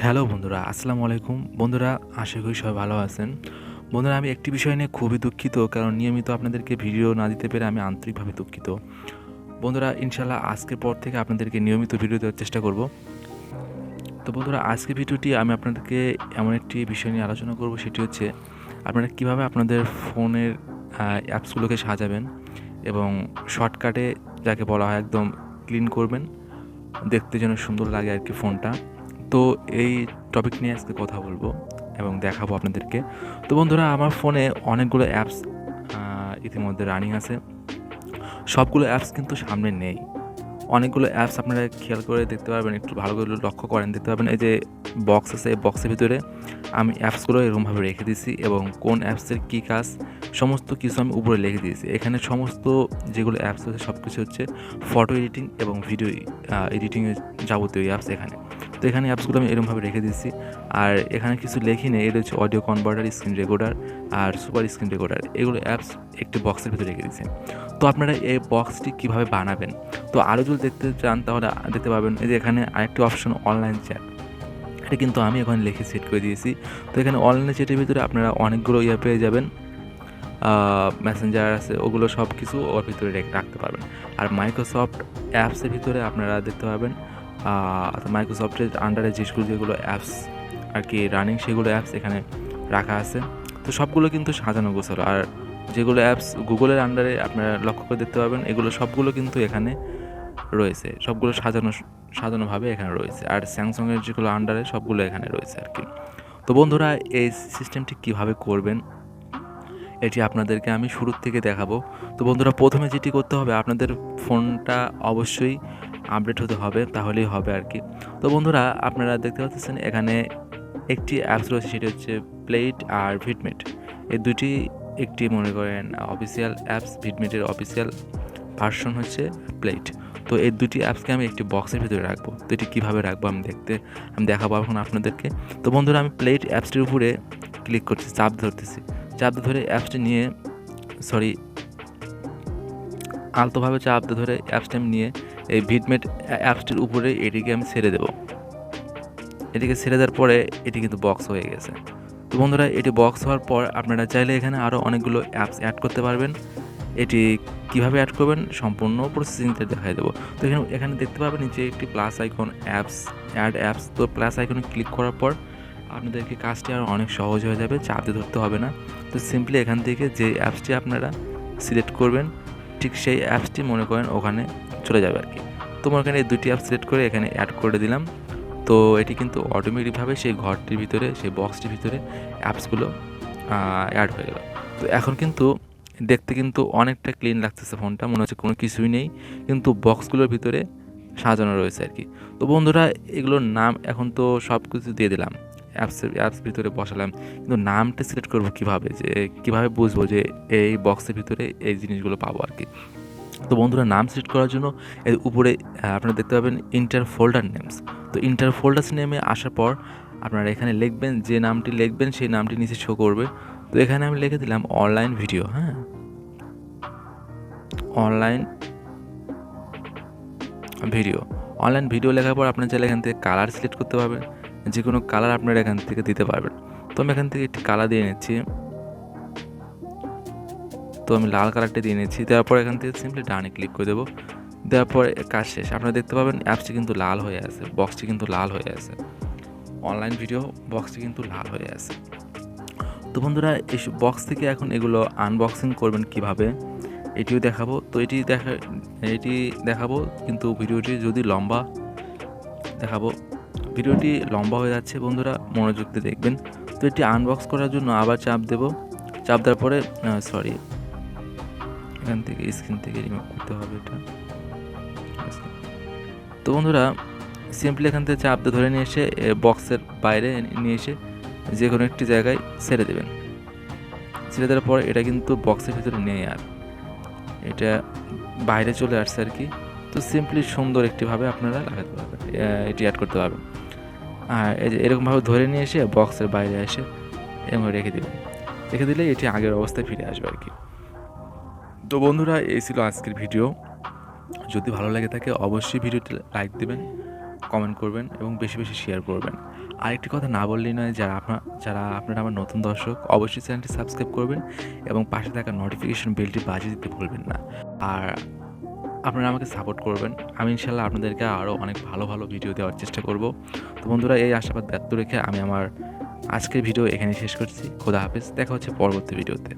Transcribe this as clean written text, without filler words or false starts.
Hello বন্ধুরা, আসসালামু আলাইকুম। বন্ধুরা, আশা করি সবাই ভালো আছেন। বন্ধুরা, আমি একটি বিষয় নিয়ে খুবই দুঃখিত, কারণ নিয়মিত আপনাদেরকে ভিডিও না দিতে পেরে আমি আন্তরিকভাবে দুঃখিত। বন্ধুরা, ইনশাআল্লাহ আজকের পর থেকে আপনাদেরকে নিয়মিত ভিডিও দেওয়ার চেষ্টা করব। তো বন্ধুরা, আজকের ভিডিওটি আমি আপনাদেরকে এমন একটি বিষয় নিয়ে আলোচনা করব, সেটি হচ্ছে আপনারা কীভাবে আপনাদের ফোনের অ্যাপসগুলোকে সাজাবেন এবং শর্টকাটে, যাকে বলা হয়, একদম ক্লিন করবেন, দেখতে যেন সুন্দর লাগে আর কি ফোনটা। তো এই টপিক নিয়ে আজকে কথা বলবো এবং দেখাবো আপনাদেরকে। তো বন্ধুরা, আমার ফোনে অনেকগুলো অ্যাপস ইতিমধ্যে রানিং আছে। সবগুলো অ্যাপস কিন্তু সামনে নেই। অনেকগুলো অ্যাপস আপনারা খেয়াল করে দেখতে পারবেন, একটু ভালো করে লক্ষ্য করেন, দেখতে পাবেন এই যে বক্স আছে, এই বক্সের ভিতরে আমি অ্যাপসগুলো এরকমভাবে রেখে দিয়েছি এবং কোন অ্যাপসের কী কাজ সমস্ত কিছু আমি উপরে লিখে দিয়েছি। এখানে সমস্ত যেগুলো অ্যাপস আছে সব কিছু হচ্ছে ফটো এডিটিং এবং ভিডিও এডিটিংয়ের যাবতীয় অ্যাপস এখানে। তো এখানে অ্যাপসগুলো আমি এরকমভাবে রেখে দিয়েছি। আর এখানে কিছু লেখি নেই, এটা হচ্ছে অডিও কনভার্টার, স্ক্রিন রেকর্ডার আর সুপার স্ক্রিন রেকর্ডার, এগুলো অ্যাপস একটি বক্সের ভিতরে রেখে দিয়েছি। তো আপনারা এই বক্সটি কীভাবে বানাবেন, তো আরও যদি দেখতে চান তাহলে দেখতে পাবেন এই যে এখানে আরেকটি অপশন অনলাইন চ্যাট, এটা কিন্তু আমি এখানে লিখে সেট করে দিয়েছি। তো এখানে অনলাইন চ্যাটের ভিতরে আপনারা অনেকগুলো পেয়ে যাবেন, মেসেঞ্জার আছে, ওগুলো সব কিছু ওর ভিতরে রাখতে পারবেন। আর মাইক্রোসফট অ্যাপসের ভিতরে আপনারা দেখতে পাবেন মাইক্রোসফটের আন্ডারে যেগুলো অ্যাপস আর কি রানিং, সেগুলো অ্যাপস এখানে রাখা আছে। তো সবগুলো কিন্তু সাজানো গোছালো। আর যেগুলো অ্যাপস গুগলের আন্ডারে আপনারা লক্ষ্য করে দেখতে পাবেন, এগুলো সবগুলো কিন্তু এখানে রয়েছে, সবগুলো সাজানোভাবে এখানে রয়েছে। আর স্যামসাংয়ের যেগুলো আন্ডারে সবগুলো এখানে রয়েছে আর কি। তো বন্ধুরা, এই সিস্টেমটি কীভাবে করবেন এটি আপনাদেরকে আমি শুরুর থেকে দেখাবো। তো বন্ধুরা, প্রথমে যেটি করতে হবে, আপনাদের ফোনটা অবশ্যই আপডেট হতে হবে, তাহলেই হবে আর কি। তো বন্ধুরা, আপনারা দেখতে পাচ্ছেন এখানে একটি অ্যাপস রয়েছে, সেটি হচ্ছে প্লেট আর ভিডমেট। এই দুটি একটি মনে করেন অফিসিয়াল অ্যাপস, ভিডমেটের অফিসিয়াল ভার্সন হচ্ছে প্লেট। তো এই দুটি অ্যাপসকে আমি একটি বক্সের ভিতরে রাখবো। তো এটি কীভাবে রাখবো আমি দেখাবো এখন আপনাদেরকে। তো বন্ধুরা, আমি প্লেট অ্যাপসটির উপরে ক্লিক করছি, চাপ ধরতেছি, চাপ ধরে অ্যাপসটি নিয়ে আলতোভাবে চাপ ধরে অ্যাপসটি আমি নিয়ে এই ভিডমেট অ্যাপসটির উপরে এটিকে আমি ছেড়ে দেবো। এটিকে ছেড়ে দেওয়ার পরে এটি কিন্তু বক্স হয়ে গেছে। তো বন্ধুরা, এটি বক্স হওয়ার পর আপনারা চাইলে এখানে আরও অনেকগুলো অ্যাপস অ্যাড করতে পারবেন। এটি কীভাবে অ্যাড করবেন সম্পূর্ণ প্রসেসিংটা দেখাই দেবো। তো এখানে দেখতে পাবেন নিচে একটি প্লাস আইকন, অ্যাড অ্যাপস। তো প্লাস আইকনে ক্লিক করার পর আপনাদেরকে কাজটি আরও অনেক সহজ হয়ে যাবে, চাপ দিয়ে ধরতে হবে না। তো সিম্পলি এখান থেকে যে অ্যাপসটি আপনারা সিলেক্ট করবেন, ঠিক সেই অ্যাপসটি মনে করেন ওখানে চলে যাবে আর কি। তো মনে করেন এই দুটি অ্যাপ সিলেক্ট করে এখানে অ্যাড করে দিলাম। তো এটি কিন্তু অটোমেটিকভাবে সেই ঘরটির ভিতরে, সেই বক্সটির ভিতরে অ্যাপসগুলো অ্যাড হয়ে গেল। তো এখন কিন্তু দেখতে কিন্তু অনেকটা ক্লিন লাগতেছে ফোনটা, মনে হচ্ছে কোনো কিছুই নেই, কিন্তু বক্সগুলোর ভিতরে সাজানো রয়েছে আর কি। তো বন্ধুরা, এগুলোর নাম এখন তো সব কিছু দিয়ে দিলাম, অ্যাপস ভিতরে বসালাম, কিন্তু নামটা সিলেক্ট করবো কীভাবে, যে কীভাবে বুঝবো যে এই বক্সের ভিতরে এই জিনিসগুলো পাবো আর কি। তো বন্ধুরা, নাম সিলেক্ট করার জন্য এর উপরে আপনারা দেখতে পাবেন ইন্টার ফোল্ডার নেমস। তো ইন্টার ফোল্ডার্স নেমে আসার পর আপনারা এখানে লিখবেন, যে নামটি লিখবেন সেই নামটি নিচে শো করবে। তো এখানে আমি লিখে দিলাম অনলাইন ভিডিও। অনলাইন ভিডিও লেখার পর আপনার চাইলে এখান থেকে কালার সিলেক্ট করতে পারবেন, যে কোনো কালার আপনারা এখান থেকে দিতে পারবেন। তো আমি এখান থেকে একটি কালার দিয়ে নিচ্ছি। তো আমি লাল কালারটা দিয়ে নিচ্ছি। দেওয়ার পর এখান থেকে সিম্পলি ডানে ক্লিক করে দেবো। দেওয়ার পর কাজ শেষ। আপনারা দেখতে পাবেন অ্যাপসটি কিন্তু লাল হয়ে আছে, বক্সটি কিন্তু লাল হয়ে আছে, অনলাইন ভিডিও বক্সটি কিন্তু লাল হয়ে আছে। তো বন্ধুরা, এই বক্স থেকে এখন এগুলো আনবক্সিং করবেন কিভাবে এটিও দেখাবো। তো এটি দেখাবো, কিন্তু ভিডিওটি যদি ভিডিওটি লম্বা হয়ে যাচ্ছে, বন্ধুরা মনোযোগ দিয়ে দেখবেন। তো এটি আনবক্স করার জন্য আবার চাপ দেব। চাপ দেওয়ার পরে এখান থেকে স্ক্রিন থেকে রিমুভ করতে হবে এটা। তো বন্ধুরা, সিম্পলি এখান থেকে চাপ দিয়ে ধরে নিয়ে এসে বক্সের বাইরে নিয়ে এসে যে কোনো একটি জায়গায় ছেড়ে দেবেন। ছেড়ে দেওয়ার পর এটা কিন্তু বক্সের ভিতরে নেই, আর এটা বাইরে চলে আসছে আর কি। তো সিম্পলি সুন্দর একটিভাবে আপনারা লাগাতে পারবেন, এটি অ্যাড করতে পারবেন। আর এই যে এরকমভাবে ধরে নিয়ে এসে বক্সের বাইরে এসে এরকম রেখে দিলে এটি আগের অবস্থায় ফিরে আসবে আর কি। তো বন্ধুরা, এই ছিল আজকের ভিডিও। যদি ভালো লাগে থাকে অবশ্যই ভিডিওটি লাইক দেবেন, কমেন্ট করবেন এবং বেশি বেশি শেয়ার করবেন। আরেকটি কথা না বললেই নয়, যারা আপনারা আমার নতুন দর্শক অবশ্যই চ্যানেলটি সাবস্ক্রাইব করবেন এবং পাশে থাকা নোটিফিকেশন বেলটি বাজিয়ে দিতে ভুলবেন না। আর আপনারা আমাকে সাপোর্ট করবেন। আমি ইনশাআল্লাহ আপনাদেরকে আরও অনেক ভালো ভালো ভিডিও দেওয়ার চেষ্টা করব। তো বন্ধুরা, এই আশাবাদ ব্যক্ত রেখে আমি আমার আজকের ভিডিও এখানেই শেষ করছি। খোদা হাফেজ, দেখা হচ্ছে পরবর্তী ভিডিওতে।